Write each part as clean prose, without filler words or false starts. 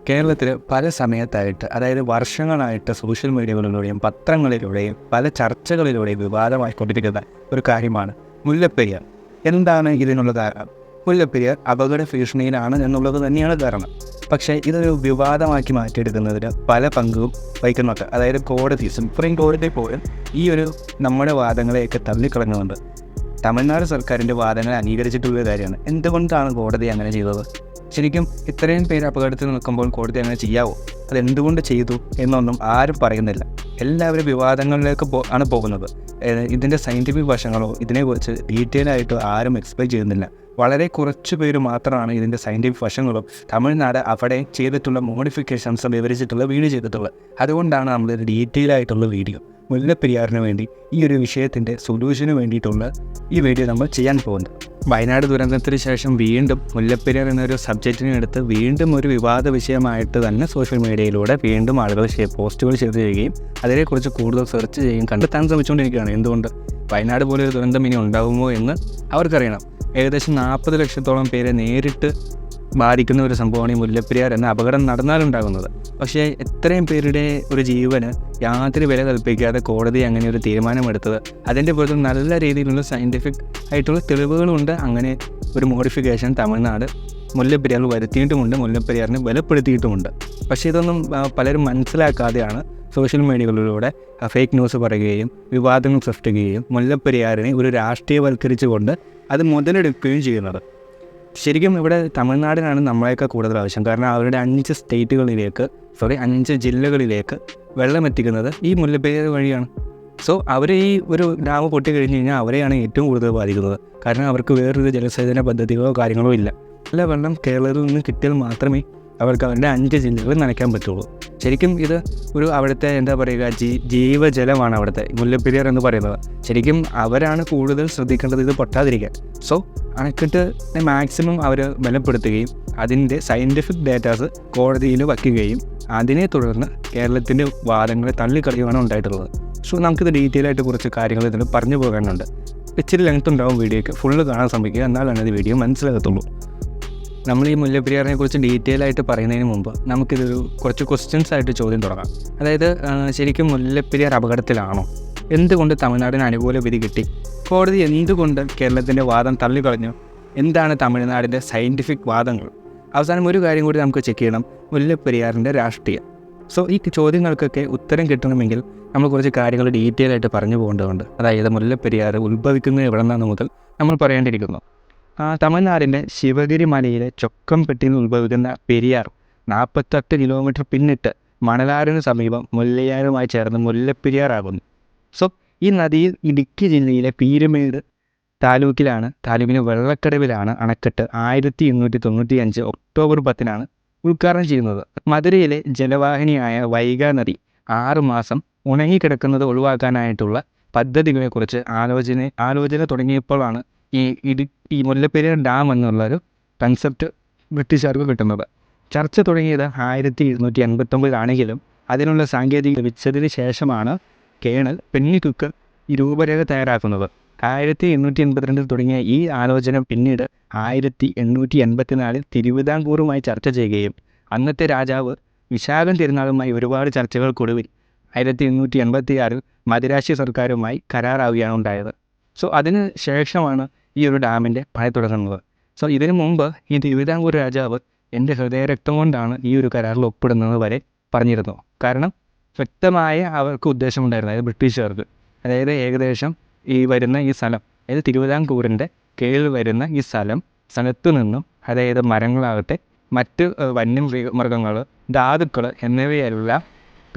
കേരളത്തിൽ പല സമയത്തായിട്ട്, അതായത് വർഷങ്ങളായിട്ട് സോഷ്യൽ മീഡിയകളിലൂടെയും പത്രങ്ങളിലൂടെയും പല ചർച്ചകളിലൂടെയും വിവാദമായിക്കൊണ്ടിരിക്കുന്ന ഒരു കാര്യമാണ് മുല്ലപ്പെരിയാർ. എന്താണ് ഇതിനുള്ള കാരണം? മുല്ലപ്പെരിയാർ അപകട ഭീഷണിയിലാണ് എന്നുള്ളത് തന്നെയാണ് കാരണം. പക്ഷേ ഇതൊരു വിവാദമാക്കി മാറ്റിയെടുക്കുന്നതിന് പല പങ്കും വഹിക്കുന്നുണ്ട്. അതായത് സുപ്രീം കോടതി പോലും ഈ ഒരു നമ്മുടെ വാദങ്ങളെയൊക്കെ തള്ളിക്കളഞ്ഞുകൊണ്ട് തമിഴ്നാട് സർക്കാരിൻ്റെ വാദങ്ങളെ അംഗീകരിച്ചിട്ടുള്ള കാര്യമാണ്. എന്തുകൊണ്ടാണ് കോടതി അങ്ങനെ ചെയ്തത്? ശരിക്കും ഇത്രയും പേര് അപകടത്തിൽ നിൽക്കുമ്പോൾ കോടതി അങ്ങനെ ചെയ്യാവോ? അതെന്തുകൊണ്ട് ചെയ്തു എന്നൊന്നും ആരും പറയുന്നില്ല. എല്ലാവരും വിവാദങ്ങളിലേക്ക് ആണ് പോകുന്നത്. ഇതിൻ്റെ സയൻറ്റിഫിക് വശങ്ങളോ ഇതിനെക്കുറിച്ച് ഡീറ്റെയിൽ ആയിട്ട് ആരും എക്സ്പ്ലെയിൻ ചെയ്യുന്നില്ല. വളരെ കുറച്ച് പേര് മാത്രമാണ് ഇതിൻ്റെ സയൻറ്റിഫിക് വശങ്ങളും തമിഴ്നാട് അവിടെ ചെയ്തിട്ടുള്ള മോഡിഫിക്കേഷൻസ് വിവരിച്ചിട്ടുള്ള വീഡിയോ ചെയ്തിട്ടുള്ളത്. അതുകൊണ്ടാണ് നമ്മളൊരു ഡീറ്റെയിൽ ആയിട്ടുള്ള വീഡിയോ മുല്ലപ്പെരിയാറിന് വേണ്ടി ഈ ഒരു വിഷയത്തിൻ്റെ സൊല്യൂഷന് വേണ്ടിയിട്ടുള്ള ഈ വീഡിയോ നമ്മൾ ചെയ്യാൻ പോകുന്നത്. വയനാട് ദുരന്തത്തിന് ശേഷം വീണ്ടും മുല്ലപ്പെരിയാർ എന്നൊരു സബ്ജക്റ്റിനെ എടുത്ത് വീണ്ടും ഒരു വിവാദ വിഷയമായിട്ട് തന്നെ സോഷ്യൽ മീഡിയയിലൂടെ വീണ്ടും ആളുകൾ പോസ്റ്റുകൾ ഷെയർ ചെയ്യുകയും അതിനെക്കുറിച്ച് കൂടുതൽ സെർച്ച് ചെയ്യുകയും കണ്ടെത്താൻ ശ്രമിച്ചുകൊണ്ടിരിക്കുകയാണ്. എന്തുകൊണ്ട് വയനാട് പോലെ ഒരു ദുരന്തം ഇനി ഉണ്ടാകുമോ എന്ന് അവർക്കറിയണം. ഏകദേശം 40 ലക്ഷത്തോളം പേരെ നേരിട്ട് ബാധിക്കുന്ന ഒരു സംഭവമാണ് ഈ മുല്ലപ്പെരിയാർ എന്ന അപകടം നടന്നാലുണ്ടാകുന്നത്. പക്ഷേ എത്രയും പേരുടെ ഒരു ജീവന് യാതൊരു വില കൽപ്പിക്കാതെ കോടതി അങ്ങനെ ഒരു തീരുമാനമെടുത്തത്, അതിൻ്റെ പുറത്ത് നല്ല രീതിയിലുള്ള സയൻറ്റിഫിക് ആയിട്ടുള്ള തെളിവുകളുണ്ട്. അങ്ങനെ ഒരു മോഡിഫിക്കേഷൻ തമിഴ്നാട് മുല്ലപ്പെരിയാർ വരുത്തിയിട്ടുമുണ്ട്, മുല്ലപ്പെരിയാറിനെ ബലപ്പെടുത്തിയിട്ടുമുണ്ട്. പക്ഷേ ഇതൊന്നും പലരും മനസ്സിലാക്കാതെയാണ് സോഷ്യൽ മീഡിയകളിലൂടെ ഫേക്ക് ന്യൂസ് പറയുകയും വിവാദങ്ങൾ സൃഷ്ടിക്കുകയും മുല്ലപ്പെരിയാറിനെ ഒരു രാഷ്ട്രീയവൽക്കരിച്ചുകൊണ്ട് അത് മുതലെടുക്കുകയും ചെയ്യുന്നത്. ശരിക്കും ഇവിടെ തമിഴ്നാടിനാണ് നമ്മളെയൊക്കെ കൂടുതൽ ആവശ്യം. കാരണം അവരുടെ 5 ജില്ലകളിലേക്ക് വെള്ളം എത്തിക്കുന്നത് ഈ മുല്ലപ്പെരിയാർ വഴിയാണ്. സോ അവർ ഈ ഒരു ഡാം പൊട്ടിക്കഴിഞ്ഞ് കഴിഞ്ഞാൽ അവരെയാണ് ഏറ്റവും കൂടുതൽ ബാധിക്കുന്നത്. കാരണം അവർക്ക് വേറൊരു ജലസേചന പദ്ധതികളോ കാര്യങ്ങളോ ഇല്ല. നല്ല വെള്ളം കേരളത്തിൽ നിന്ന് കിട്ടിയാൽ മാത്രമേ അവർക്ക് അവരുടെ 5 ജില്ലകൾ നനയ്ക്കാൻ പറ്റുള്ളൂ. ശരിക്കും ഇത് ഒരു അവിടുത്തെ എന്താ പറയുക ജീവജലമാണ് അവിടുത്തെ മുല്ലപ്പെരിയാർ എന്ന് പറയുന്നത്. ശരിക്കും അവരാണ് കൂടുതൽ ശ്രദ്ധിക്കേണ്ടത് ഇത് പൊട്ടാതിരിക്കാൻ. സോ അണക്കെട്ടിനെ മാക്സിമം അവർ ബലപ്പെടുത്തുകയും അതിൻ്റെ സയൻറ്റിഫിക് ഡേറ്റാസ് കോടതിയിൽ വയ്ക്കുകയും അതിനെ തുടർന്ന് കേരളത്തിൻ്റെ വാദങ്ങളെ തള്ളിക്കളയുകയാണ് ഉണ്ടായിട്ടുള്ളത്. സോ നമുക്കിത് ഡീറ്റെയിൽ ആയിട്ട് കുറച്ച് കാര്യങ്ങൾ ഇതിൽ പറഞ്ഞു പോകാനുണ്ട്. ഇച്ചിരി ലെങ്ത് ഉണ്ടാവും വീഡിയോയ്ക്ക്, ഫുള്ള് കാണാൻ ശ്രമിക്കുക, എന്നാലാണ് ഇത് വീഡിയോ മനസ്സിലാകത്തുള്ളൂ. നമ്മൾ ഈ മുല്ലപ്പെരിയാറിനെ കുറിച്ച് ഡീറ്റെയിൽ ആയിട്ട് പറയുന്നതിന് മുമ്പ് നമുക്കിതൊരു കുറച്ച് ക്വസ്റ്റ്യൻസ് ആയിട്ട് ചോദ്യം തുടങ്ങാം. അതായത് ശരിക്കും മുല്ലപ്പെരിയാർ അപകടത്തിലാണോ? എന്തുകൊണ്ട് തമിഴ്നാടിന് അനുകൂല വിധി കിട്ടി? കോടതി എന്തുകൊണ്ട് കേരളത്തിൻ്റെ വാദം തള്ളിക്കളഞ്ഞു? എന്താണ് തമിഴ്നാടിൻ്റെ സയൻറ്റിഫിക് വാദങ്ങൾ? അവസാനം ഒരു കാര്യം കൂടി നമുക്ക് ചെക്ക് ചെയ്യണം, മുല്ലപ്പെരിയാറിൻ്റെ രാഷ്ട്രീയം. സോ ഈ ചോദ്യങ്ങൾക്കൊക്കെ ഉത്തരം കിട്ടണമെങ്കിൽ നമ്മൾ കുറച്ച് കാര്യങ്ങൾ ഡീറ്റെയിൽ ആയിട്ട് പറഞ്ഞു പോകേണ്ടതുണ്ട്. അതായത് മുല്ലപ്പെരിയാർ ഉത്ഭവിക്കുന്നത് എവിടെ നിന്നാണ് മുതൽ നമ്മൾ പറയേണ്ടിയിരിക്കുന്നു. തമിഴ്നാടിൻ്റെ ശിവഗിരി മലയിലെ ചൊക്കംപെട്ടിയിൽ നിന്ന് ഉത്ഭവിക്കുന്ന പെരിയാർ 48 കിലോമീറ്റർ പിന്നിട്ട് മണലാറിന് സമീപം മുല്ലയാറുമായി ചേർന്ന് മുല്ലപ്പെരിയാറാകുന്നു. സോ ഈ നദിയിൽ ഇടുക്കി ജില്ലയിലെ പീരുമേട് താലൂക്കിന് വെള്ളക്കടവിലാണ് അണക്കെട്ട് 1895 ഒക്ടോബർ 10 ഉദ്ഘാടനം ചെയ്യുന്നത്. മധുരയിലെ ജലവാഹിനിയായ വൈഗ നദി 6 മാസം ഉണങ്ങിക്കിടക്കുന്നത് ഒഴിവാക്കാനായിട്ടുള്ള പദ്ധതികളെക്കുറിച്ച് ആലോചന തുടങ്ങിയപ്പോഴാണ് ഈ മുല്ലപ്പെരിയാർ ഡാം എന്നുള്ളൊരു കൺസെപ്റ്റ് ബ്രിട്ടീഷുകാർക്ക് കിട്ടുന്നത്. ചർച്ച തുടങ്ങിയത് 1789 അതിനുള്ള സാങ്കേതിക ലഭിച്ചതിന് ശേഷമാണ് കേണൽ പെന്നിക്കുക്ക് ഈ രൂപരേഖ തയ്യാറാക്കുന്നത്. 1882 തുടങ്ങിയ ഈ ആലോചന പിന്നീട് 1884 തിരുവിതാംകൂറുമായി ചർച്ച ചെയ്യുകയും അന്നത്തെ രാജാവ് വിശാഖം തിരുനാളുമായി ഒരുപാട് ചർച്ചകൾക്കൊടുവിൽ 1886 മദിരാശി സർക്കാരുമായി കരാറാവുകയാണ് ഉണ്ടായത്. സോ അതിന് ശേഷമാണ് ഈ ഒരു ഡാമിൻ്റെ പണി തുടങ്ങുന്നത്. സോ ഇതിനു മുമ്പ് ഈ തിരുവിതാംകൂർ രാജാവ് എൻ്റെ ഹൃദയരക്തം കൊണ്ടാണ് ഈ ഒരു കരാറിൽ ഒപ്പിടുന്നത് വരെ പറഞ്ഞിരുന്നു. കാരണം വ്യക്തമായ അവർക്ക് ഉദ്ദേശമുണ്ടായിരുന്നു, അതായത് ബ്രിട്ടീഷുകാർക്ക്. അതായത് ഏകദേശം ഈ വരുന്ന ഈ സ്ഥലം, അതായത് തിരുവിതാംകൂറിൻ്റെ കീഴിൽ വരുന്ന ഈ സ്ഥലത്തു നിന്നും, അതായത് മരങ്ങളാകട്ടെ മറ്റ് വന്യമൃഗങ്ങൾ, ധാതുക്കൾ എന്നിവയെല്ലാം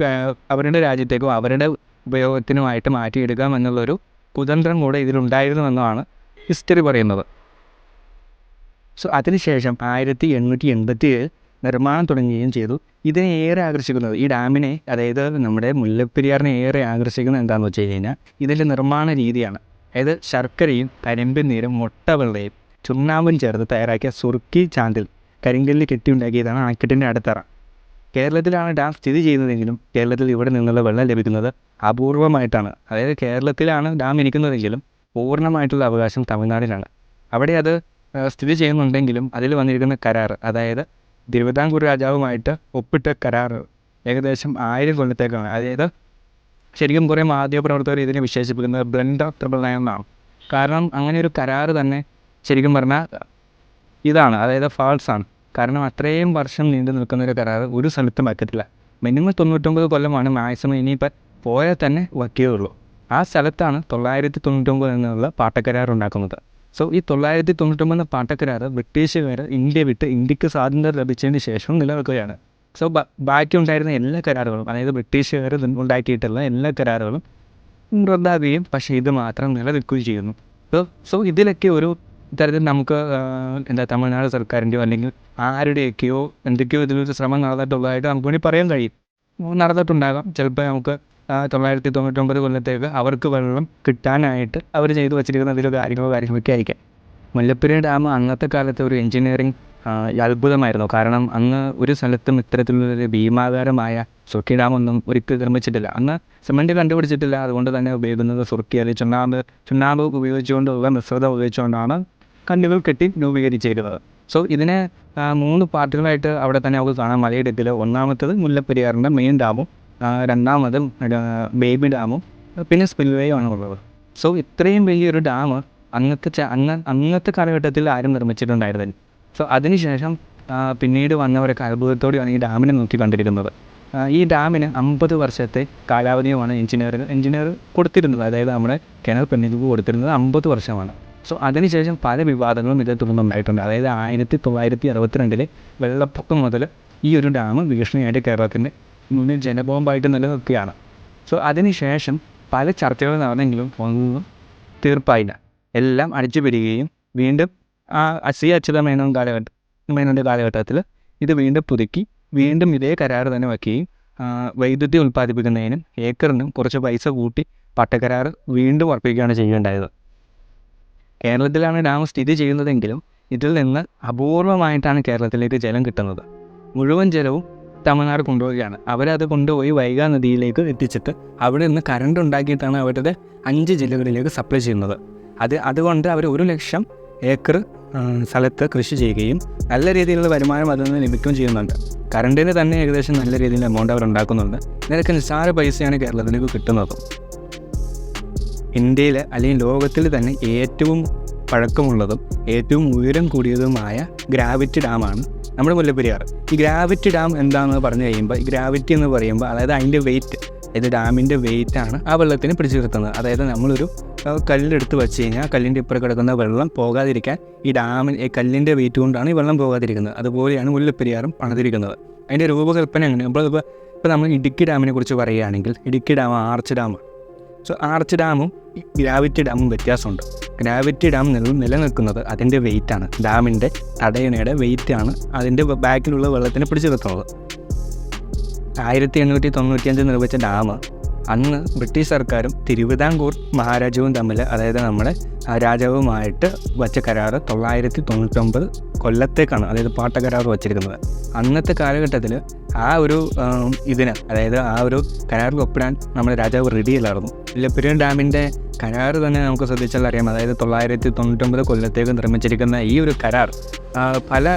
അവരുടെ രാജ്യത്തേക്കോ അവരുടെ ഉപയോഗത്തിനുമായിട്ട് മാറ്റിയെടുക്കാം എന്നുള്ളൊരു കുതന്ത്രം കൂടെ ഇതിലുണ്ടായിരുന്നുവെന്നാണ് ഹിസ്റ്ററി പറയുന്നത്. സോ അതിനുശേഷം 1887 നിർമ്മാണം തുടങ്ങുകയും ചെയ്തു. ഇതിനെ ഏറെ ആകർഷിക്കുന്നത്, ഈ ഡാമിനെ, അതായത് നമ്മുടെ മുല്ലപ്പെരിയാറിനെ ഏറെ ആകർഷിക്കുന്നത് എന്താണെന്ന് വെച്ച് കഴിഞ്ഞാൽ ഇതിൻ്റെ നിർമ്മാണ രീതിയാണ്. അതായത് ശർക്കരയും കരിമ്പിൻ നീരും മുട്ടവെള്ളയും ചുണ്ണാമ്പും ചേർത്ത് തയ്യാറാക്കിയ സുർക്കി ചാന്തിൽ കരിങ്കല്ല് കെട്ടിയുണ്ടാക്കിയതാണ് അണക്കെട്ടിൻ്റെ അടിത്തറ. കേരളത്തിലാണ് ഡാം സ്ഥിതി ചെയ്യുന്നതെങ്കിലും കേരളത്തിൽ ഇവിടെ നിന്നുള്ള വെള്ളം ലഭിക്കുന്നത് അപൂർവമായിട്ടാണ്. അതായത് കേരളത്തിലാണ് ഡാം ഇരിക്കുന്നതെങ്കിലും പൂർണ്ണമായിട്ടുള്ള അവകാശം തമിഴ്നാടിനാണ്. അവിടെ അത് സ്ഥിതി ചെയ്യുന്നുണ്ടെങ്കിലും അതിൽ വന്നിരിക്കുന്ന കരാർ, അതായത് തിരുവിതാംകൂർ രാജാവുമായിട്ട് ഒപ്പിട്ട കരാറ് ഏകദേശം 1000 കൊല്ലത്തേക്കാണ്. അതായത് ശരിക്കും കുറേ മാധ്യമപ്രവർത്തകർ ഇതിനെ വിശേഷിപ്പിക്കുന്നത് ബ്ലെൻഡ് ഓഫ് ട്രിപ്പിൾ നയൻ എന്നാണ്. കാരണം അങ്ങനെ ഒരു കരാറ് തന്നെ ശരിക്കും പറഞ്ഞാൽ ഇതാണ്, അതായത് ഫാൾസ് ആണ്. കാരണം അത്രയും വർഷം നീണ്ടു നിൽക്കുന്ന ഒരു കരാറ് ഒരു സ്ഥലത്തും വയ്ക്കത്തില്ല. മിനിമം 99 കൊല്ലമാണ് മാക്സിമം ഇനിയിപ്പോൾ പോയാൽ തന്നെ വയ്ക്കുകയുള്ളൂ. ആ സ്ഥലത്താണ് 999 എന്നുള്ള പാട്ടക്കരാർ ഉണ്ടാക്കുന്നത്. സോ ഈ 999 പാട്ടക്കരാർ ബ്രിട്ടീഷുകാർ ഇന്ത്യ വിട്ട് ഇന്ത്യക്ക് സ്വാതന്ത്ര്യം ലഭിച്ചതിന് ശേഷം നിലനിൽക്കുകയാണ്. സോ ബാക്കി ഉണ്ടായിരുന്ന എല്ലാ കരാറുകളും, അതായത് ബ്രിട്ടീഷുകാർ ഉണ്ടാക്കിയിട്ടുള്ള എല്ലാ കരാറുകളും റദ്ദാക്കുകയും പക്ഷേ ഇത് മാത്രം നിലനിൽക്കുകയും ചെയ്യുന്നു. സോ ഇതിലൊക്കെ ഒരു ഇത്തരത്തിൽ നമുക്ക് തമിഴ്നാട് സർക്കാരിൻ്റെയോ അല്ലെങ്കിൽ ആരുടെയൊക്കെയോ എന്തൊക്കെയോ ഇതിലൊരു ശ്രമം നടന്നിട്ടുള്ളതായിട്ട് നമുക്ക് വേണ്ടി പറയാൻ കഴിയും. നടന്നിട്ടുണ്ടാകാം. ചിലപ്പോൾ നമുക്ക് 999 കൊല്ലത്തേക്ക് അവർക്ക് വെള്ളം കിട്ടാനായിട്ട് അവർ ചെയ്തു വച്ചിരിക്കുന്ന എന്തെങ്കിലും കാര്യങ്ങളൊക്കെ ആയിരിക്കാം. മുല്ലപ്പെരിയാർ ഡാം അന്നത്തെ കാലത്തെ ഒരു എൻജിനീയറിംഗ് അത്ഭുതമായിരുന്നു. കാരണം അന്ന് ഒരു സ്ഥലത്തും ഇത്തരത്തിലുള്ളൊരു ഭീമാകാരമായ സുർക്കി ഡാമൊന്നും ഒരിക്കലും നിർമ്മിച്ചിട്ടില്ല. അന്ന് സിമൻറ്റ് കണ്ടുപിടിച്ചിട്ടില്ല. അതുകൊണ്ട് തന്നെ ഉപയോഗിക്കുന്നത് സുർക്കി അല്ലെങ്കിൽ ചുണ്ണാമ്പ് ഉപയോഗിച്ചുകൊണ്ടുള്ള മിശ്രിതം ഉപയോഗിച്ചുകൊണ്ടാണ് കല്ലുകൾ കെട്ടി രൂപീകരിച്ചിരുന്നത്. സോ ഇതിനെ 3 പാർട്ടുകളായിട്ട് അവിടെ തന്നെ നമുക്ക് കാണാം മലയിടുക്കിൽ. ഒന്നാമത്തത് മുല്ലപ്പെരിയാറിൻ്റെ മെയിൻ ഡാമും, രണ്ടാമത് ബേബി ഡാമും, പിന്നെ സ്പിൽവേയും ആണ് ഉള്ളത്. സോ ഇത്രയും വലിയൊരു ഡാം അന്നത്തെ കാലഘട്ടത്തിൽ ആരും നിർമ്മിച്ചിട്ടുണ്ടായിരുന്നില്ല. സോ അതിനുശേഷം പിന്നീട് വന്നവരൊക്കെ അത്ഭുതത്തോടെയാണ് ഈ ഡാമിനെ നോക്കി കണ്ടിരിക്കുന്നത്. ഈ ഡാമിന് 50 വർഷത്തെ കാലാവധിയുമാണ് എഞ്ചിനീയർ കൊടുത്തിരുന്നത്. അതായത് നമ്മുടെ കിണർ പെണ്ണിക്ക് കൊടുത്തിരുന്നത് 50 വർഷമാണ്. സോ അതിനുശേഷം പല വിവാദങ്ങളും ഇതേ തുടർന്നുണ്ടായിട്ടുണ്ട്. അതായത് 1962 വെള്ളപ്പൊക്കം മുതൽ ഈ ഒരു ഡാം ഭീഷണിയായിട്ട് കേരളത്തിൻ്റെ മുന്നിൽ ജനബോംബായിട്ട് നിലനിൽക്കുകയാണ്. സോ അതിനുശേഷം പല ചർച്ചകൾ നടന്നെങ്കിലും ഒന്നും തീർപ്പായില്ല. എല്ലാം അടിച്ചുപിടിക്കുകയും വീണ്ടും സി അച്യുതമേനോൻ്റെ കാലഘട്ടത്തിൽ ഇത് വീണ്ടും പുതുക്കി വീണ്ടും ഇതേ കരാർ തന്നെ വയ്ക്കുകയും വൈദ്യുതി ഉൽപ്പാദിപ്പിക്കുന്നതിനും ഏക്കറിനും കുറച്ച് പൈസ കൂട്ടി പട്ടക്കരാർ വീണ്ടും ഉറപ്പിക്കുകയാണ് ചെയ്യുകയുണ്ടായത്. കേരളത്തിലാണ് ഡാം സ്ഥിതി ചെയ്യുന്നതെങ്കിലും ഇതിൽ നിന്ന് അപൂർവമായിട്ടാണ് കേരളത്തിലേക്ക് ജലം കിട്ടുന്നത്. മുഴുവൻ ജലവും തമിഴ്നാട് കൊണ്ടുപോവുകയാണ്. അവരത് കൊണ്ടുപോയി വൈഗാ നദിയിലേക്ക് എത്തിച്ചിട്ട് അവിടെ നിന്ന് കറണ്ട് ഉണ്ടാക്കിയിട്ടാണ് അവരുടെ 5 ജില്ലകളിലേക്ക് സപ്ലൈ ചെയ്യുന്നത്. അതുകൊണ്ട് അവർ 1 ലക്ഷം ഏക്കർ സ്ഥലത്ത് കൃഷി ചെയ്യുകയും നല്ല രീതിയിലുള്ള വരുമാനം അതിൽ നിന്ന് ലഭിക്കുകയും ചെയ്യുന്നുണ്ട്. കറണ്ടിന് തന്നെ ഏകദേശം നല്ല രീതിയിൽ എമൗണ്ട് അവർ ഉണ്ടാക്കുന്നുണ്ട്. ഇതിനൊക്കെ നിസ്സാര പൈസയാണ് കേരളത്തിലേക്ക് കിട്ടുന്നത്. ഇന്ത്യയിൽ അല്ലെങ്കിൽ ലോകത്തിൽ തന്നെ ഏറ്റവും പഴക്കമുള്ളതും ഏറ്റവും ഉയരം കൂടിയതുമായ ഗ്രാവിറ്റി ഡാമാണ് നമ്മുടെ മുല്ലപ്പെരിയാർ. ഈ ഗ്രാവിറ്റി ഡാം എന്താണെന്ന് പറഞ്ഞു കഴിയുമ്പോൾ, ഈ ഗ്രാവിറ്റി എന്ന് പറയുമ്പോൾ അതായത് അതിൻ്റെ വെയിറ്റ്, അതായത് ഡാമിൻ്റെ വെയിറ്റാണ് ആ വെള്ളത്തിന് പിടിച്ചു നിർത്തുന്നത്. അതായത് നമ്മളൊരു കല്ലെടുത്ത് വെച്ച് കഴിഞ്ഞാൽ കല്ലിൻ്റെ ഇപ്പുറം കിടക്കുന്ന വെള്ളം പോകാതിരിക്കാൻ ഈ കല്ലിൻ്റെ വെയിറ്റ് കൊണ്ടാണ് ഈ വെള്ളം പോകാതിരിക്കുന്നത്. അതുപോലെയാണ് മുല്ലപ്പെരിയാറും പണിതിരിക്കുന്നത്. അതിൻ്റെ രൂപകൽപ്പന എങ്ങനെ? ഇപ്പോൾ നമ്മൾ ഇടുക്കി ഡാമിനെ കുറിച്ച് പറയുകയാണെങ്കിൽ ഇടുക്കി ഡാം ആർച്ച് ഡാമാണ്. സോ ആർച്ച് ഡാമും ഗ്രാവിറ്റി ഡാമും വ്യത്യാസമുണ്ട്. ഗ്രാവിറ്റി ഡാം നിലനിൽക്കുന്നത് അതിൻ്റെ വെയിറ്റാണ്, ഡാമിൻ്റെ തടയണയുടെ വെയിറ്റാണ് അതിൻ്റെ ബാക്കിലുള്ള വെള്ളത്തിന് പിടിച്ചു നിർത്തുന്നത്. 1895 നിർമ്മിച്ച ഡാം അന്ന് ബ്രിട്ടീഷ് സർക്കാരും തിരുവിതാംകൂർ മഹാരാജാവും തമ്മിൽ, അതായത് നമ്മുടെ രാജാവുമായിട്ട് വച്ച കരാർ 999 കൊല്ലത്തേക്കാണ്, അതായത് പാട്ടക്കരാർ വച്ചിരിക്കുന്നത്. അന്നത്തെ കാലഘട്ടത്തിൽ ആ ഒരു അതായത് ആ ഒരു കരാറിൽ ഒപ്പിടാൻ നമ്മുടെ രാജാവ് റെഡിയല്ലായിരുന്നു. മുല്ലപ്പെരിയാർ ഡാമിൻ്റെ കരാർ തന്നെ നമുക്ക് ശ്രദ്ധിച്ചാൽ അറിയാം. അതായത് 999 കൊല്ലത്തേക്ക് നിർമ്മിച്ചിരിക്കുന്ന ഈ ഒരു കരാർ പല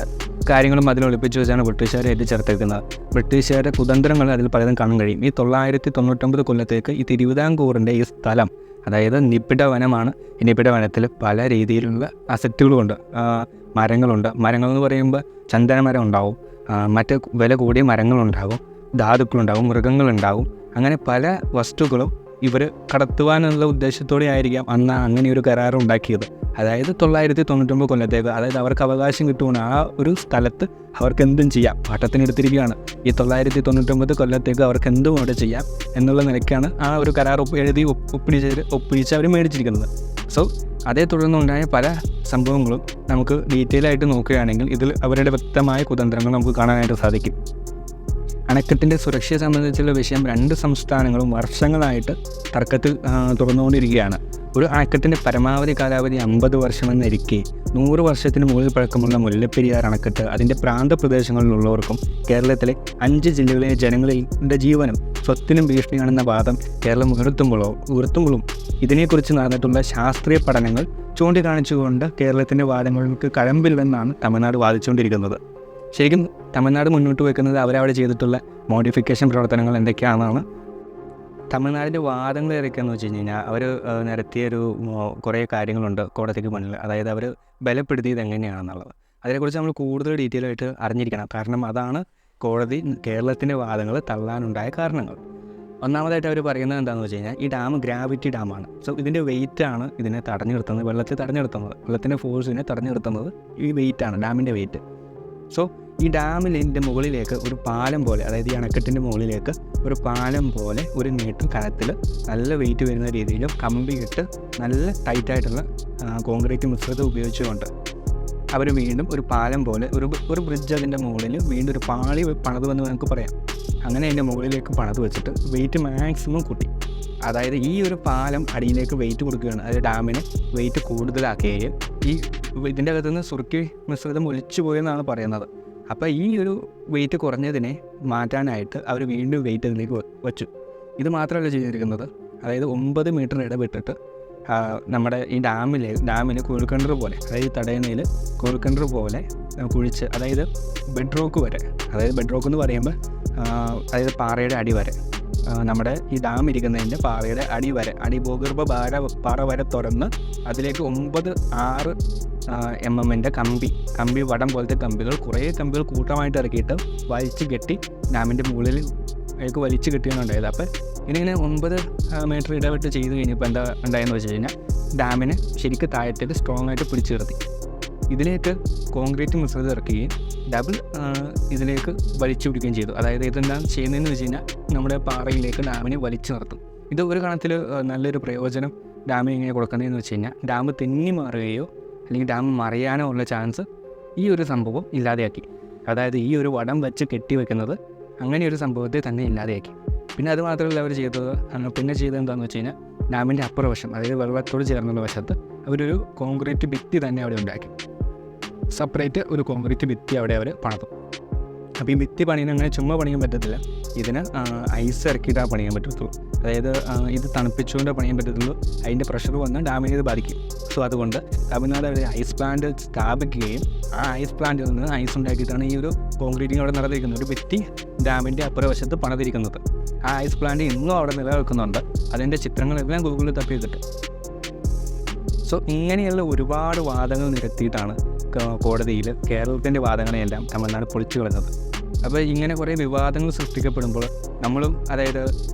കാര്യങ്ങളും അതിൽ ഒളിപ്പിച്ച് വെച്ചാണ് ബ്രിട്ടീഷുകാരെ എത്തിച്ചേർത്തിരിക്കുന്നത്. ബ്രിട്ടീഷുകാരുടെ കുതന്ത്രങ്ങൾ അതിൽ പലതും കാണാൻ കഴിയും. ഈ 999 കൊല്ലത്തേക്ക് ഈ തിരുവിതാംകൂറിൻ്റെ ഈ സ്ഥലം, അതായത് നിബിഡ വനമാണ്. ഈ നിബിഡ വനത്തിൽ പല രീതിയിലുള്ള അസറ്റുകളുമുണ്ട്. മരങ്ങളുണ്ട്. മരങ്ങളെന്ന് പറയുമ്പോൾ ചന്ദനമരം ഉണ്ടാവും, മറ്റ് വില കൂടിയ മരങ്ങളുണ്ടാകും, ധാതുക്കളുണ്ടാകും, മൃഗങ്ങളുണ്ടാകും. അങ്ങനെ പല വസ്തുക്കളും ഇവർ കടത്തുവാനുള്ള ഉദ്ദേശത്തോടെ ആയിരിക്കാം അന്ന് അങ്ങനെ ഒരു കരാർ ഉണ്ടാക്കിയത്. അതായത് 999 കൊല്ലത്തേക്ക്, അതായത് അവർക്ക് അവകാശം കിട്ടുകയാണ്. ആ ഒരു സ്ഥലത്ത് അവർക്ക് എന്തും ചെയ്യാം, പാട്ടത്തിനെടുത്തിരിക്കുകയാണ്. ഈ 999 കൊല്ലത്തേക്ക് അവർക്ക് എന്തും അവിടെ ചെയ്യാം എന്നുള്ള നിലയ്ക്കാണ് ആ ഒരു കരാർ എഴുതി ഒപ്പിടിച്ച് അവർ മേടിച്ചിരിക്കുന്നത്. സോ അതേ തുടർന്നുണ്ടായ പല സംഭവങ്ങളും നമുക്ക് ഡീറ്റെയിൽ ആയിട്ട് നോക്കുകയാണെങ്കിൽ ഇതിൽ അവരുടെ വ്യക്തമായ കുതന്ത്രങ്ങൾ നമുക്ക് കാണാനായിട്ട് സാധിക്കും. അണക്കെട്ടിൻ്റെ സുരക്ഷയെ സംബന്ധിച്ചുള്ള വിഷയം 2 സംസ്ഥാനങ്ങളും വർഷങ്ങളായിട്ട് തർക്കത്തിൽ തുറന്നുകൊണ്ടിരിക്കുകയാണ്. ഒരു അണക്കെട്ടിൻ്റെ പരമാവധി കാലാവധി 50 വർഷമെന്നിരിക്കെ 100 വർഷത്തിന് മുകളിൽ പഴക്കമുള്ള മുല്ലപ്പെരിയാർ അണക്കെട്ട് അതിൻ്റെ പ്രാന്തപ്രദേശങ്ങളിലുള്ളവർക്കും കേരളത്തിലെ 5 ജില്ലകളിലെ ജനങ്ങളുടെ ജീവനും സ്വത്തിനും ഭീഷണിയാണെന്ന വാദം കേരളം ഉയർത്തുമ്പോഴും ഇതിനെക്കുറിച്ച് നടന്നിട്ടുള്ള ശാസ്ത്രീയ പഠനങ്ങൾ ചൂണ്ടിക്കാണിച്ചുകൊണ്ട് കേരളത്തിൻ്റെ വാദങ്ങൾക്ക് കഴമ്പില്ലെന്നാണ് തമിഴ്നാട് വാദിച്ചുകൊണ്ടിരിക്കുന്നത്. ശരിക്കും തമിഴ്നാട് മുന്നോട്ട് വയ്ക്കുന്നത് അവരവിടെ ചെയ്തിട്ടുള്ള മോഡിഫിക്കേഷൻ പ്രവർത്തനങ്ങൾ എന്തൊക്കെയാണെന്നാണ്. തമിഴ്നാടിൻ്റെ വാദങ്ങൾ ഏതൊക്കെയാണെന്ന് വെച്ച് കഴിഞ്ഞാൽ അവർ നിരത്തിയൊരു കുറേ കാര്യങ്ങളുണ്ട് കോടതിക്ക് മുന്നിൽ. അതായത് അവർ ബലപ്പെടുത്തിയത് എങ്ങനെയാണെന്നുള്ളത്, അതിനെക്കുറിച്ച് നമ്മൾ കൂടുതൽ ഡീറ്റെയിൽ ആയിട്ട് അറിഞ്ഞിരിക്കണം. കാരണം അതാണ് കോടതി കേരളത്തിൻ്റെ വാദങ്ങൾ തള്ളാനുണ്ടായ കാരണങ്ങൾ. ഒന്നാമതായിട്ട് അവർ പറയുന്നത് എന്താണെന്ന് വെച്ച് കഴിഞ്ഞാൽ ഈ ഡാം ഗ്രാവിറ്റി ഡാമാണ്. സോ ഇതിൻ്റെ വെയിറ്റാണ് ഇതിനെ തടഞ്ഞു നിർത്തുന്നത്, വെള്ളത്തെ തടഞ്ഞു നിർത്തുന്നത്, വെള്ളത്തിൻ്റെ ഫോഴ്സിനെ തടഞ്ഞു നിർത്തുന്നത് ഈ വെയിറ്റാണ്, ഡാമിൻ്റെ വെയിറ്റ്. സോ ഈ ഡാമിൻ്റെ മുകളിലേക്ക് ഒരു പാലം പോലെ, അതായത് ഈ അണക്കെട്ടിൻ്റെ മുകളിലേക്ക് ഒരു പാലം പോലെ 1 മീറ്റർ കനത്തിൽ നല്ല വെയിറ്റ് വരുന്ന രീതിയിലും കമ്പി ഇട്ട് നല്ല ടൈറ്റായിട്ടുള്ള കോൺക്രീറ്റ് മിശ്രിതം ഉപയോഗിച്ചുകൊണ്ട് അവർ വീണ്ടും ഒരു പാലം പോലെ ഒരു ബ്രിഡ്ജ് അതിൻ്റെ മുകളിൽ വീണ്ടും ഒരു പാളി പണിതുവെന്ന് നമുക്ക് പറയാം. അങ്ങനെ അതിൻ്റെ മുകളിലേക്ക് പണിത് വെച്ചിട്ട് വെയിറ്റ് മാക്സിമം കൂട്ടി. അതായത് ഈ ഒരു പാലം അടിയിലേക്ക് വെയിറ്റ് കൊടുക്കുകയാണ്, അതായത് ഡാമിന് വെയിറ്റ് കൂടുതലാക്കുകയും ഈ ഇതിൻ്റെ അകത്തുനിന്ന് സുറുക്കി മിശ്രിതം ഒലിച്ചു പോയെന്നാണ് പറയുന്നത്. അപ്പോൾ ഈ ഒരു വെയിറ്റ് കുറഞ്ഞതിനെ മാറ്റാനായിട്ട് അവർ വീണ്ടും വെയിറ്റ് അതിലേക്ക് വച്ചു. ഇത് മാത്രമല്ല ചെയ്തിരിക്കുന്നത്, അതായത് 9 മീറ്റർ ഇടവിട്ടിട്ട് നമ്മുടെ ഈ ഡാമിന് കുഴൽക്കിണർ പോലെ, അതായത് തടയണയിൽ കുഴൽക്കിണർ പോലെ കുഴിച്ച്, അതായത് ബെഡ് റോക്ക് വരെ, അതായത് ബെഡ് റോക്ക് എന്ന് പറയുമ്പോൾ അതായത് പാറയുടെ അടി വരെ, നമ്മുടെ ഈ ഡാം ഇരിക്കുന്നതിൻ്റെ പാറയുടെ അടി വരെ, അടിഭൂഗർഭ പാറ വരെ തുറന്ന് അതിലേക്ക് 6 mm കമ്പി വടം പോലത്തെ കമ്പികൾ, കുറേ കമ്പികൾ കൂട്ടമായിട്ട് ഇറക്കിയിട്ട് വലിച്ചു കെട്ടി ഡാമിൻ്റെ മുകളിലേക്ക് വലിച്ചു കെട്ടിയാണ് ഉണ്ടായത്. അപ്പോൾ ഇങ്ങനെ 9 മീറ്റർ ഇടവിട്ട് ചെയ്ത് കഴിഞ്ഞപ്പോൾ എന്താ ഉണ്ടായെന്ന് വെച്ച് കഴിഞ്ഞാൽ ഡാമിനെ ശരിക്കും താഴത്തേക്ക് സ്ട്രോങ് ആയിട്ട് പിടിച്ചു നിർത്തി. ഇതിലേക്ക് കോൺക്രീറ്റ് മിശ്രിതം ഇറക്കുകയും ഡബിൾ ഇതിലേക്ക് വലിച്ചു പിടിക്കുകയും ചെയ്തു. അതായത് ഇതെന്താണ് ചെയ്യുന്നതെന്ന് വെച്ച് കഴിഞ്ഞാൽ നമ്മുടെ പാറയിലേക്ക് ഡാമിനെ വലിച്ചു നിർത്തും. ഇത് ഒരു കണത്തിൽ നല്ലൊരു പ്രയോജനം ഡാമിന് ഇങ്ങനെ കൊടുക്കുന്നതെന്ന് വെച്ച് കഴിഞ്ഞാൽ ഡാം തെന്നി മാറുകയോ അല്ലെങ്കിൽ ഡാം മറിയാനോ ഉള്ള ചാൻസ് ഈ ഒരു സംഭവം ഇല്ലാതെയാക്കി. അതായത് ഈ ഒരു വടം വെച്ച് കെട്ടി വെക്കുന്നത് അങ്ങനെ ഒരു സംഭവത്തെ തന്നെ ഇല്ലാതെയാക്കി. പിന്നെ അത് മാത്രമല്ല അവർ ചെയ്തത്, പിന്നെ ചെയ്തത് എന്താണെന്ന് വെച്ച് കഴിഞ്ഞാൽ ഡാമിൻ്റെ അപ്പുറവശം, അതായത് വെള്ളത്തോട് ചേർന്നുള്ള വശത്ത് അവരൊരു കോൺക്രീറ്റ് ഭിത്തി തന്നെ അവിടെ ഉണ്ടാക്കി. സെപ്പറേറ്റ് ഒരു കോൺക്രീറ്റ് ഭിത്തി അവിടെ അവർ പണിതു. അപ്പോൾ ഈ ഭിത്തി പണിയാൻ അങ്ങനെ ചുമ്മാ പണിയാൻ പറ്റത്തില്ല, ഇതിന് ഐസ് ഇറക്കിയിട്ടാണ് പണിയാൻ പറ്റത്തുള്ളൂ. അതായത് ഇത് തണുപ്പിച്ചുകൊണ്ട് പണിയാൻ പറ്റത്തുള്ളൂ, അതിൻ്റെ പ്രഷർ വന്ന് ഡാമിനെ ഇത് ബാധിക്കും. സോ അതുകൊണ്ട് തമിഴ്നാട് അവർ ഐസ് പ്ലാന്റ് സ്ഥാപിക്കുകയും ആ ഐസ് പ്ലാന്റിൽ നിന്ന് ഐസ് ഉണ്ടാക്കിയിട്ടാണ് ഈ ഒരു കോൺക്രീറ്റിങ് അവിടെ നടന്നിരിക്കുന്നത്. ഒരു ഭിത്തി ഡാമിൻ്റെ അപ്പുറവശത്ത് പണിതിരിക്കുന്നത്. ആ ഐസ് പ്ലാന്റ് ഇന്നും അവിടെ നിലനിൽക്കുന്നുണ്ട്. അതിൻ്റെ ചിത്രങ്ങളെല്ലാം ഗൂഗിളിൽ തപ്പി കിട്ടും. സോ ഇങ്ങനെയുള്ള ഒരുപാട് വാദങ്ങൾ നിരത്തിയിട്ടാണ് കോടതിയിൽ കേരളത്തിൻ്റെ വാദങ്ങളെയെല്ലാം തമിഴ്നാട് പൊളിച്ചു കളഞ്ഞത്. അപ്പോൾ ഇങ്ങനെ കുറേ വിവാദങ്ങൾ സൃഷ്ടിക്കപ്പെടുമ്പോൾ നമ്മളും, അതായത്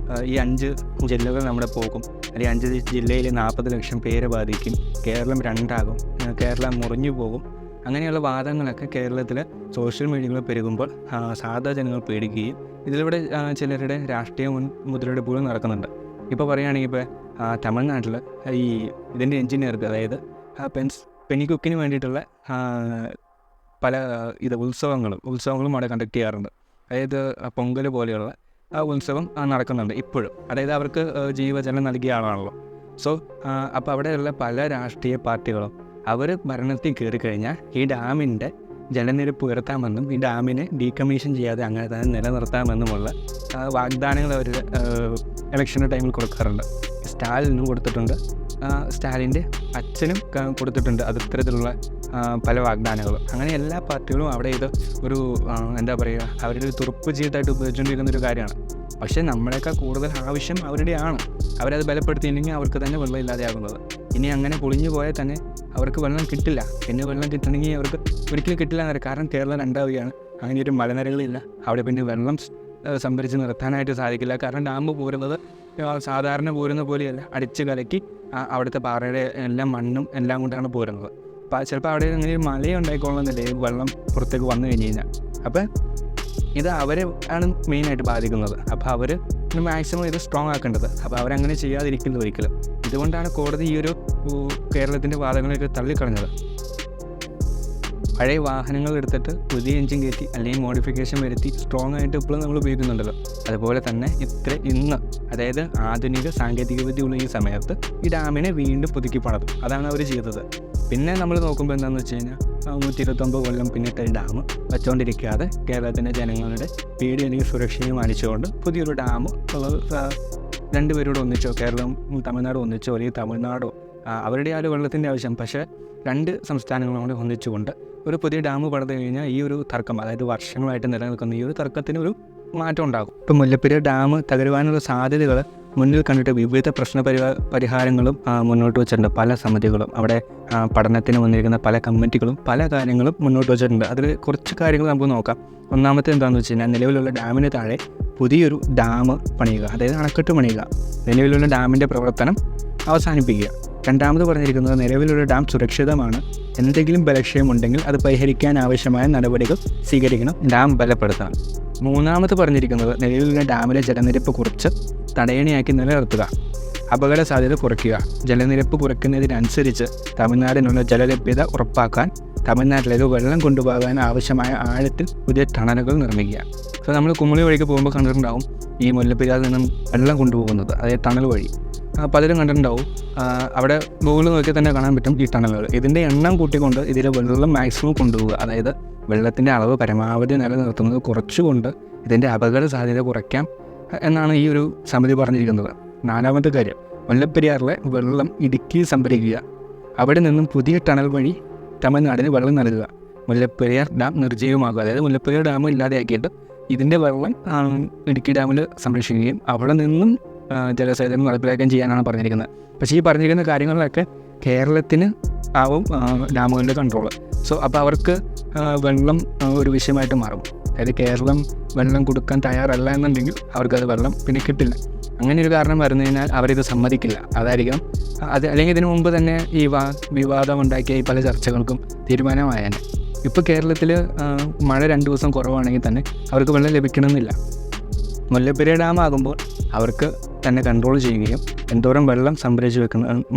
ഈ 5 ജില്ലകൾ നമ്മുടെ പോകും, അല്ലെങ്കിൽ 5 ജില്ലയിൽ 40 ലക്ഷം പേരെ ബാധിക്കും, കേരളം 2 ആകും, കേരളം മുറിഞ്ഞു പോകും, അങ്ങനെയുള്ള വാദങ്ങളൊക്കെ കേരളത്തിലെ സോഷ്യൽ മീഡിയകൾ പെരുകുമ്പോൾ സാധാ ജനങ്ങൾ പേടിക്കുകയും ഇതിലൂടെ ചിലരുടെ രാഷ്ട്രീയ മുതലെടുപ്പുകൾ നടക്കുന്നുണ്ട്. ഇപ്പോൾ പറയുകയാണെങ്കിൽ ഇപ്പോൾ തമിഴ്നാട്ടിൽ ഈ ഇതിൻ്റെ എഞ്ചിനീയർക്ക്, അതായത് പെനിക്കുക്കിന് വേണ്ടിയിട്ടുള്ള പല ഉത്സവങ്ങളും അവിടെ കണ്ടക്ട് ചെയ്യാറുണ്ട്. അതായത് പൊങ്കൽ പോലെയുള്ള ആ ഉത്സവം നടക്കുന്നുണ്ട് ഇപ്പോഴും. അതായത് അവർക്ക് ജീവജലം നൽകിയ ആളാണല്ലോ. സോ അപ്പോൾ അവിടെയുള്ള പല രാഷ്ട്രീയ പാർട്ടികളും അവർ ഭരണത്തിൽ കയറി കഴിഞ്ഞാൽ ഈ ഡാമിൻ്റെ ജലനിരപ്പ് ഉയർത്താമെന്നും ഈ ഡാമിനെ ഡീകമ്മീഷൻ ചെയ്യാതെ അങ്ങനെ തന്നെ നിലനിർത്താമെന്നുമുള്ള വാഗ്ദാനങ്ങൾ അവർ ഇലക്ഷൻ്റെ ടൈമിൽ കൊടുക്കാറുണ്ട്. സ്റ്റാലിനും കൊടുത്തിട്ടുണ്ട്, സ്റ്റാലിൻ്റെ അച്ഛനും കൊടുത്തിട്ടുണ്ട് അത്തരത്തിലുള്ള പല വാഗ്ദാനങ്ങളും. അങ്ങനെ എല്ലാ പാർട്ടികളും അവിടെ ഇത് ഒരു എന്താ പറയുക, അവരുടെ ഒരു തുറുപ്പ് ചീട്ടായിട്ട് ഉപയോഗിച്ചുകൊണ്ടിരിക്കുന്നൊരു കാര്യമാണ്. പക്ഷേ നമ്മളെക്കാൾ കൂടുതൽ ആവശ്യം അവരുടെയാണ്. അവരത് ബലപ്പെടുത്തിയില്ലെങ്കിൽ അവർക്ക് തന്നെ വെള്ളം ഇല്ലാതെയാകുന്നത്. ഇനി അങ്ങനെ പൊളിഞ്ഞു പോയാൽ തന്നെ അവർക്ക് വെള്ളം കിട്ടില്ല. പിന്നെ വെള്ളം കിട്ടണമെങ്കിൽ അവർക്ക് ഒരിക്കലും കിട്ടില്ല എന്നറിയാം. കാരണം കേരളം 2 ആവുകയാണ്, അങ്ങനെ ഒരു മലനിരകളില്ല. അവിടെ പിന്നെ വെള്ളം സംഭരിച്ച് നിർത്താനായിട്ട് സാധിക്കില്ല. കാരണം ഡാം പോരുന്നത് സാധാരണ പോരുന്ന പോലെയല്ല, അടിച്ച് കലക്കി അവിടുത്തെ പാറയുടെ എല്ലാം മണ്ണും എല്ലാം കൊണ്ടാണ് പോരുന്നത്. അപ്പോൾ ചിലപ്പോൾ അവിടെ അങ്ങനെ ഒരു മലയും ഉണ്ടായിക്കൊള്ളുന്നില്ലേ വെള്ളം പുറത്തേക്ക് വന്നു കഴിഞ്ഞ് കഴിഞ്ഞാൽ. അപ്പം ഇത് അവരെ ആണ് മെയിനായിട്ട് ബാധിക്കുന്നത്. അപ്പോൾ അവർ മാക്സിമം ഇത് സ്ട്രോങ് ആക്കേണ്ടത്. അപ്പോൾ അവരങ്ങനെ ചെയ്യാതിരിക്കുന്നത് ഒരിക്കലും. ഇതുകൊണ്ടാണ് കോടതി ഈ ഒരു കേരളത്തിൻ്റെ വാദങ്ങളൊക്കെ തള്ളിക്കളഞ്ഞത്. പഴയ വാഹനങ്ങൾ എടുത്തിട്ട് പുതിയ എഞ്ചിൻ കയറ്റി അല്ലെങ്കിൽ മോഡിഫിക്കേഷൻ വരുത്തി സ്ട്രോങ് ആയിട്ട് ഇപ്പോഴും നമ്മൾ ഉപയോഗിക്കുന്നുണ്ടല്ലോ. അതുപോലെ തന്നെ ഇന്ന് അതായത് ആധുനിക സാങ്കേതികവിദ്യയുള്ള ഈ സമയത്ത് ഈ ഡാമിനെ വീണ്ടും പുതുക്കി പണിതു. അതാണ് അവർ ചെയ്തത്. പിന്നെ നമ്മൾ നോക്കുമ്പോൾ എന്താണെന്ന് വെച്ച് കഴിഞ്ഞാൽ 129 കൊല്ലം പിന്നിട്ട് ഡാം വച്ചുകൊണ്ടിരിക്കാതെ കേരളത്തിൻ്റെ ജനങ്ങളുടെ പേടി അല്ലെങ്കിൽ സുരക്ഷയും മാനിച്ചുകൊണ്ട് പുതിയൊരു ഡാം 2 പേരോട് ഒന്നിച്ചോ, കേരളം തമിഴ്നാട് ഒന്നിച്ചോ, അല്ലെങ്കിൽ തമിഴ്നാടോ അവരുടെ ആ ഒരു വെള്ളത്തിൻ്റെ ആവശ്യം, പക്ഷേ 2 സംസ്ഥാനങ്ങളും കൂടെ ഒന്നിച്ചുകൊണ്ട് ഒരു പുതിയ ഡാം പണിത് കഴിഞ്ഞാൽ ഈ ഒരു തർക്കം, അതായത് വർഷങ്ങളായിട്ട് നിലനിൽക്കുന്ന ഈ ഒരു തർക്കത്തിന് ഒരു മാറ്റം ഉണ്ടാകും. ഇപ്പോൾ മുല്ലപ്പെരിയാർ ഡാം തകരുവാനുള്ള സാധ്യതകൾ മുന്നിൽ കണ്ടിട്ട് വിവിധ പരിഹാരങ്ങളും മുന്നോട്ട് വെച്ചിട്ടുണ്ട്. പല സമിതികളും അവിടെ പഠനത്തിന് വന്നിരിക്കുന്ന പല കമ്മിറ്റികളും പല കാര്യങ്ങളും മുന്നോട്ട് വെച്ചിട്ടുണ്ട്. അതിൽ കുറച്ച് കാര്യങ്ങൾ നമുക്ക് നോക്കാം. ഒന്നാമത്തെ എന്താണെന്ന് വെച്ച് കഴിഞ്ഞാൽ നിലവിലുള്ള ഡാമിന് താഴെ പുതിയൊരു ഡാം പണിയുക, അതായത് അണക്കെട്ട് പണിയുക, നിലവിലുള്ള ഡാമിൻ്റെ പ്രവർത്തനം അവസാനിപ്പിക്കുക. രണ്ടാമത് പറഞ്ഞിരിക്കുന്നത് നിലവിലുള്ള ഡാം സുരക്ഷിതമാണ്, എന്തെങ്കിലും ബലക്ഷയമുണ്ടെങ്കിൽ അത് പരിഹരിക്കാൻ ആവശ്യമായ നടപടികൾ സ്വീകരിക്കണം, ഡാം ബലപ്പെടുത്തണം. മൂന്നാമത് പറഞ്ഞിരിക്കുന്നത് നിലവിലുള്ള ഡാമിലെ ജലനിരപ്പ് കുറച്ച് തടയണയാക്കി നിലനിർത്തുക, അപകട സാധ്യത കുറയ്ക്കുക. ജലനിരപ്പ് കുറയ്ക്കുന്നതിനനുസരിച്ച് തമിഴ്നാടിനുള്ള ജലലഭ്യത ഉറപ്പാക്കാൻ തമിഴ്നാട്ടിലേക്ക് വെള്ളം കൊണ്ടുപോകാൻ ആവശ്യമായ ആഴത്തിൽ പുതിയ ടണലുകൾ നിർമ്മിക്കുക. സോ നമ്മൾ കുമളി വഴിക്ക് പോകുമ്പോൾ കണ്ടിട്ടുണ്ടാവും ഈ മുല്ലപ്പെരിയാറിൽ നിന്നും വെള്ളം കൊണ്ടുപോകുന്നത്, അതായത് ടണൽ വഴി പലരും കണ്ടിട്ടുണ്ടാവും. അവിടെ ഗൂഗിൾ നോക്കിയാൽ തന്നെ കാണാൻ പറ്റും ഈ ടണലുകൾ. ഇതിൻ്റെ എണ്ണം കൂട്ടിക്കൊണ്ട് ഇതിലെ വെള്ളം മാക്സിമം കൊണ്ടുപോകുക, അതായത് വെള്ളത്തിൻ്റെ അളവ് പരമാവധി നിലനിർത്തുന്നത് കുറച്ചുകൊണ്ട് ഇതിൻ്റെ അപകട സാധ്യത കുറയ്ക്കാം എന്നാണ് ഈ ഒരു സമിതി പറഞ്ഞിരിക്കുന്നത്. നാലാമത്തെ കാര്യം, മുല്ലപ്പെരിയാറിലെ വെള്ളം ഇടുക്കിയിൽ സംഭരിക്കുക, അവിടെ നിന്നും പുതിയ ടണൽ വഴി തമിഴ്നാടിന് വെള്ളം നൽകുക. മുല്ലപ്പെരിയാർ ഡാം നിർജ്ജീവമാക്കുക, അതായത് മുല്ലപ്പെരിയാർ ഡാം ഇല്ലാതെയാക്കിയിട്ട് ഇതിൻ്റെ വെള്ളം ഇടുക്കി ഡാമിൽ സംരക്ഷിക്കുകയും അവിടെ നിന്നും ജലസേചനം നടപ്പിലാക്കുകയും ചെയ്യാനാണ് പറഞ്ഞിരിക്കുന്നത്. പക്ഷേ ഈ പറഞ്ഞിരിക്കുന്ന കാര്യങ്ങളിലൊക്കെ കേരളത്തിന് ആവും ഡാമുകളുടെ കൺട്രോൾ. സോ അപ്പോൾ അവർക്ക് വെള്ളം ഒരു വിഷയമായിട്ട് മാറും. അതായത് കേരളം വെള്ളം കൊടുക്കാൻ തയ്യാറല്ല എന്നുണ്ടെങ്കിൽ അവർക്കത് വെള്ളം പിന്നെ കിട്ടില്ല. അങ്ങനെ ഒരു കാരണം വരുന്നു കഴിഞ്ഞാൽ അവരിത് സമ്മതിക്കില്ല. അതായിരിക്കും അത്, അല്ലെങ്കിൽ ഇതിനു മുമ്പ് തന്നെ ഈ വിവാദം ഉണ്ടാക്കിയ ഈ പല ചർച്ചകൾക്കും തീരുമാനമായേനെ. ഇപ്പോൾ കേരളത്തിൽ മഴ 2 ദിവസം കുറവാണെങ്കിൽ തന്നെ അവർക്ക് വെള്ളം ലഭിക്കണമെന്നില്ല. മുല്ലപ്പെരിയാർ ഡാം ആകുമ്പോൾ അവർക്ക് തന്നെ കൺട്രോൾ ചെയ്യുകയും എന്തോരം വെള്ളം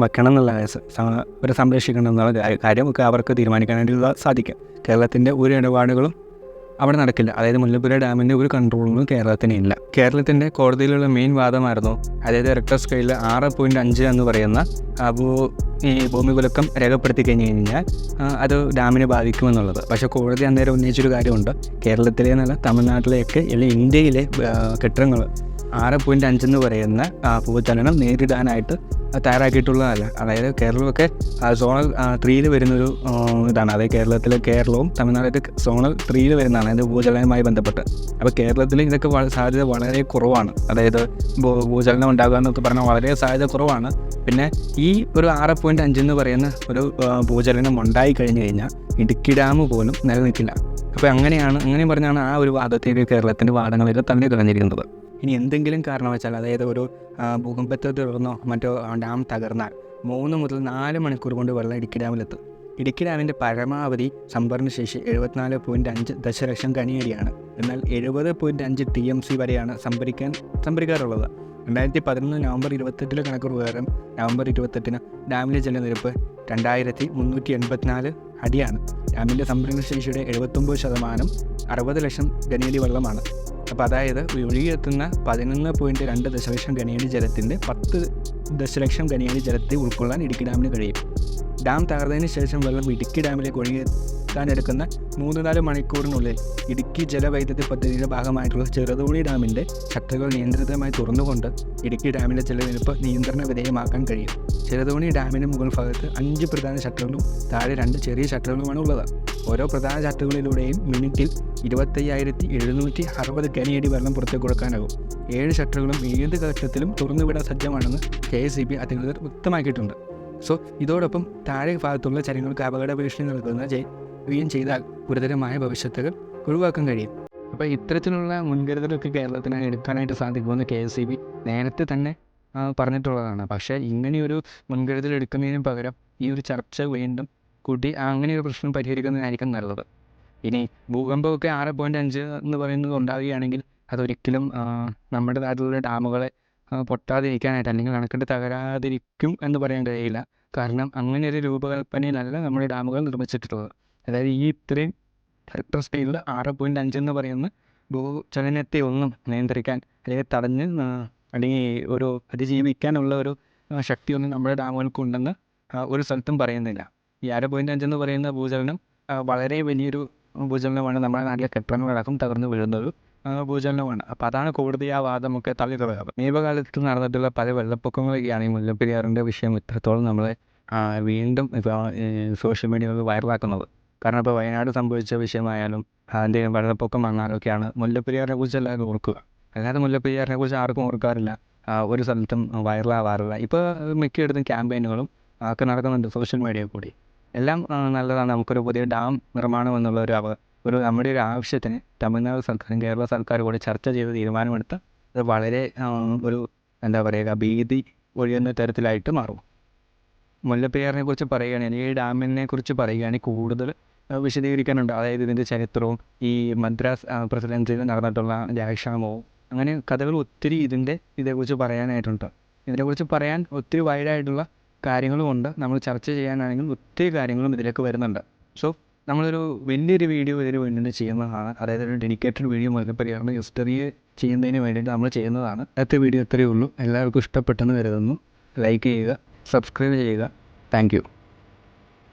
വെക്കണം എന്നുള്ള സംരക്ഷിക്കണം എന്നുള്ള കാര്യമൊക്കെ അവർക്ക് തീരുമാനിക്കാനായിട്ട് സാധിക്കും. കേരളത്തിൻ്റെ ഒരു ഇടപാടുകളും അവിടെ നടക്കില്ല. അതായത് മുല്ലപ്പെരിയാർ ഡാമിൻ്റെ ഒരു കൺട്രോളൊന്നും കേരളത്തിന് ഇല്ല. കേരളത്തിൻ്റെ കോടതിയിലുള്ള മെയിൻ വാദമായിരുന്നു, അതായത് റിക്ടർ സ്കെയിലിൽ 6.5 എന്ന് പറയുന്ന ഈ ഭൂമികുലുക്കം രേഖപ്പെടുത്തി കഴിഞ്ഞാൽ അത് ഡാമിനെ ബാധിക്കുമെന്നുള്ളത്. പക്ഷേ കോടതി അന്നേരം ഉന്നയിച്ചൊരു കാര്യമുണ്ട്, കേരളത്തിലെ എന്നല്ല തമിഴ്നാട്ടിലെയൊക്കെ അല്ലെങ്കിൽ ഇന്ത്യയിലെ കെട്ടിടങ്ങൾ 6.5 എന്ന് പറയുന്ന ഭൂചലനം നേരിടാനായിട്ട് തയ്യാറാക്കിയിട്ടുള്ളതല്ല. അതായത് കേരളമൊക്കെ സോണൽ 3 വരുന്നൊരു ഇതാണ്. അതായത് കേരളവും തമിഴ്നാടൊക്കെ സോണൽ 3 വരുന്നതാണ്, അതായത് ഭൂചലനവുമായി ബന്ധപ്പെട്ട്. അപ്പോൾ കേരളത്തിൽ ഇതൊക്കെ സാധ്യത വളരെ കുറവാണ്. അതായത് ഭൂചലനം ഉണ്ടാകുക എന്നൊക്കെ പറഞ്ഞാൽ വളരെ സാധ്യത കുറവാണ്. പിന്നെ ഈ ഒരു 6.5 എന്ന് പറയുന്ന ഒരു ഭൂചലനം ഉണ്ടായി കഴിഞ്ഞു കഴിഞ്ഞാൽ ഇടുക്കി ഡാം പോലും നിലനിൽക്കില്ല. അപ്പോൾ അങ്ങനെ പറഞ്ഞാണ് ആ ഒരു വാദത്തേക്ക് കേരളത്തിൻ്റെ വാദങ്ങളൊക്കെ തള്ളി കളഞ്ഞിരിക്കുന്നത്. ഇനി എന്തെങ്കിലും കാരണവശാൽ, അതായത് ഒരു ഭൂകമ്പത്തെ തുടർന്നോ മറ്റോ ഡാം തകർന്നാൽ 3 മുതൽ 4 മണിക്കൂർ കൊണ്ട് വെള്ളം ഇടുക്കി ഡാമിലെത്തും. ഇടുക്കി ഡാമിൻ്റെ പരമാവധി സംഭരണശേഷി 74.5 ദശലക്ഷം ഘനയടിയാണ്. എന്നാൽ 70.5 TMC വരെയാണ് സംഭരിക്കാറുള്ളത്. 2011 നവംബർ 28 കണക്ക് പ്രകാരം നവംബർ 28 ഡാമിലെ ജലനിരപ്പ് 2384 അടിയാണ്. ഡാമിൻ്റെ സംഭരണശേഷിയുടെ 79% 60 ലക്ഷം ഘനയടി വെള്ളമാണ്. അപ്പോൾ അതായത് ഒഴുകിയെത്തുന്ന 11.2 ദശലക്ഷം ഘനയടി ജലത്തിൻ്റെ 10 ദശലക്ഷം ഘനയടി ജലത്തെ ഉൾക്കൊള്ളാൻ ഇടുക്കി ഡാമിന് കഴിയും. ഡാം തകർന്നതിന് ശേഷം വെള്ളം ഇടുക്കി ഡാമിലേക്ക് ഒഴുകിയെത്താനെടുക്കുന്ന 3-4 മണിക്കൂറിനുള്ളിൽ ഇടുക്കി ജലവൈദ്യുതി പദ്ധതിയുടെ ഭാഗമായിട്ടുള്ള ചെറുതോണി ഡാമിൻ്റെ ഷട്ടറുകൾ നിയന്ത്രിതമായി തുറന്നുകൊണ്ട് ഇടുക്കി ഡാമിൻ്റെ ജലനിരപ്പ് നിയന്ത്രണ വിധേയമാക്കാൻ കഴിയും. ചെറുതോണി ഡാമിന് മുകൾ ഭാഗത്ത് 5 പ്രധാന ഷട്ടറുകളും താഴെ 2 ചെറിയ ഷട്ടറുകളുമാണ് ഉള്ളത്. ഓരോ പ്രധാന ഷട്ടറുകളിലൂടെയും മിനിറ്റിൽ 25,760 ഘനയടി വെള്ളം പുറത്തേക്ക് കൊടുക്കാനാകും. 7 ഷട്ടറുകളും ഏത് ഘട്ടത്തിലും തുറന്നുവിടാൻ സജ്ജമാണെന്ന് KSEB അധികൃതർ വ്യക്തമാക്കിയിട്ടുണ്ട്. സോ ഇതോടൊപ്പം താഴെ ഭാഗത്തുള്ള ചരങ്ങൾക്ക് അപകട ഭീഷണി നൽകുകയും ചെയ്താൽ ഗുരുതരമായ ഭവിഷ്യത്തുകൾ ഒഴിവാക്കാൻ കഴിയും. അപ്പോൾ ഇത്തരത്തിലുള്ള മുൻകരുതലൊക്കെ കേരളത്തിന് എടുക്കാനായിട്ട് സാധിക്കുമെന്ന് KSEB നേരത്തെ തന്നെ പറഞ്ഞിട്ടുള്ളതാണ്. പക്ഷേ ഇങ്ങനെയൊരു മുൻകരുതൽ എടുക്കുന്നതിന് പകരം ഈ ഒരു ചർച്ച വീണ്ടും കൂട്ടി അങ്ങനെയൊരു പ്രശ്നം പരിഹരിക്കുന്നതിനായിരിക്കും നല്ലത്. ഇനി ഭൂകമ്പമൊക്കെ 6.5 എന്ന് പറയുന്നത് ഉണ്ടാവുകയാണെങ്കിൽ അതൊരിക്കലും നമ്മുടെ നാട്ടിലുള്ള ഡാമുകളെ പൊട്ടാതിരിക്കാനായിട്ട് അല്ലെങ്കിൽ അണക്കെട്ട് തകരാതിരിക്കും എന്ന് പറയാൻ കഴിയില്ല. കാരണം അങ്ങനെ ഒരു രൂപകൽപ്പനയിലല്ല നമ്മുടെ ഡാമുകൾ നിർമ്മിച്ചിട്ടുള്ളത്. അതായത് ഈ ഇത്രയും റിക്ടർ സ്കെയിലിൽ 6.5 എന്ന് പറയുന്ന ഭൂചലനത്തെ ഒന്നും നിയന്ത്രിക്കാൻ അല്ലെങ്കിൽ തടഞ്ഞ് അല്ലെങ്കിൽ ഒരു അതിജീവിക്കാനുള്ള ഒരു ശക്തിയൊന്നും നമ്മുടെ ഡാമുകൾക്കുണ്ടെന്ന് ഒരു സ്ഥലത്തും പറയുന്നില്ല. ഈ 6.5 എന്ന് പറയുന്ന ഭൂചലനം വളരെ വലിയൊരു ഭൂചലനമാണ്. നമ്മുടെ നാട്ടിലെ കെട്ടിടങ്ങളടക്കം തകർന്നു വീഴുന്നൊരു ഭൂചലനമാണ്. അപ്പോൾ അതാണ് കോടതി ആ വാദമൊക്കെ തള്ളിക്കളയാറ്. സമീപകാലത്ത് നടന്നിട്ടുള്ള പല വെള്ളപ്പൊക്കങ്ങളൊക്കെയാണ് ഈ മുല്ലപ്പെരിയാറിൻ്റെ വിഷയം ഇത്രത്തോളം നമ്മളെ വീണ്ടും സോഷ്യൽ മീഡിയയിൽ വൈറലാക്കുന്നത്. കാരണം ഇപ്പോൾ വയനാട് സംഭവിച്ച വിഷയമായാലും അതിൻ്റെ വെള്ളപ്പൊക്കം വന്നാലൊക്കെയാണ് മുല്ലപ്പെരിയാറിനെ കുറിച്ച് എല്ലാവരും ഓർക്കുക. അല്ലാതെ മുല്ലപ്പെരിയാറിനെ കുറിച്ച് ആർക്കും ഓർക്കാറില്ല, ഒരു സ്ഥലത്തും വൈറലാവാറില്ല. ഇപ്പോൾ മിക്കയിടത്തും ക്യാമ്പയിനുകളും ഒക്കെ നടക്കുന്നുണ്ട് സോഷ്യൽ മീഡിയയിൽ കൂടി. എല്ലാം നല്ലതാണ്. നമുക്കൊരു പുതിയ ഡാം നിർമ്മാണം എന്നുള്ള നമ്മുടെ ഒരു ആവശ്യത്തിന് തമിഴ്നാട് സർക്കാരും കേരള സർക്കാരും കൂടി ചർച്ച ചെയ്ത് തീരുമാനമെടുത്ത് അത് വളരെ ഒരു എന്താ പറയുക ഭീതി ഒഴിയുന്ന തരത്തിലായിട്ട് മാറും. മുല്ലപ്പെരിയാറിനെ കുറിച്ച് പറയുകയാണെങ്കിൽ, ഈ ഡാമിനെ കുറിച്ച് പറയുകയാണെങ്കിൽ കൂടുതൽ വിശദീകരിക്കാനുണ്ട്. അതായത് ഇതിൻ്റെ ചരിത്രവും ഈ മദ്രാസ് പ്രസിഡൻസിയിൽ നടന്നിട്ടുള്ള ജലക്ഷാമവും അങ്ങനെ കഥകൾ ഒത്തിരി ഇതേക്കുറിച്ച് പറയാനായിട്ടുണ്ട്. ഇതിനെക്കുറിച്ച് പറയാൻ ഒത്തിരി വൈഡായിട്ടുള്ള കാര്യങ്ങളുമുണ്ട്. നമ്മൾ ചർച്ച ചെയ്യാനാണെങ്കിൽ ഒത്തിരി കാര്യങ്ങളും ഇതിലേക്ക് വരുന്നുണ്ട്. സോ നമ്മളൊരു വലിയൊരു വീഡിയോ ഇതിന് വേണ്ടി ചെയ്യുന്നതാണ്. അതായത് ഒരു ഡെഡിക്കേറ്റഡ് വീഡിയോ മുല്ലപ്പെരിയാറിൻ്റെ ഹിസ്റ്ററിയെ ചെയ്യുന്നതിന് വേണ്ടിയിട്ട് നമ്മൾ ചെയ്യുന്നതാണ്. അടുത്ത വീഡിയോ ഇത്രയേ ഉള്ളൂ. എല്ലാവർക്കും ഇഷ്ടപ്പെട്ടെന്ന് കരുതുന്നു. ലൈക്ക് ചെയ്യുക, സബ്സ്ക്രൈബ് ചെയ്യുക. Thank you.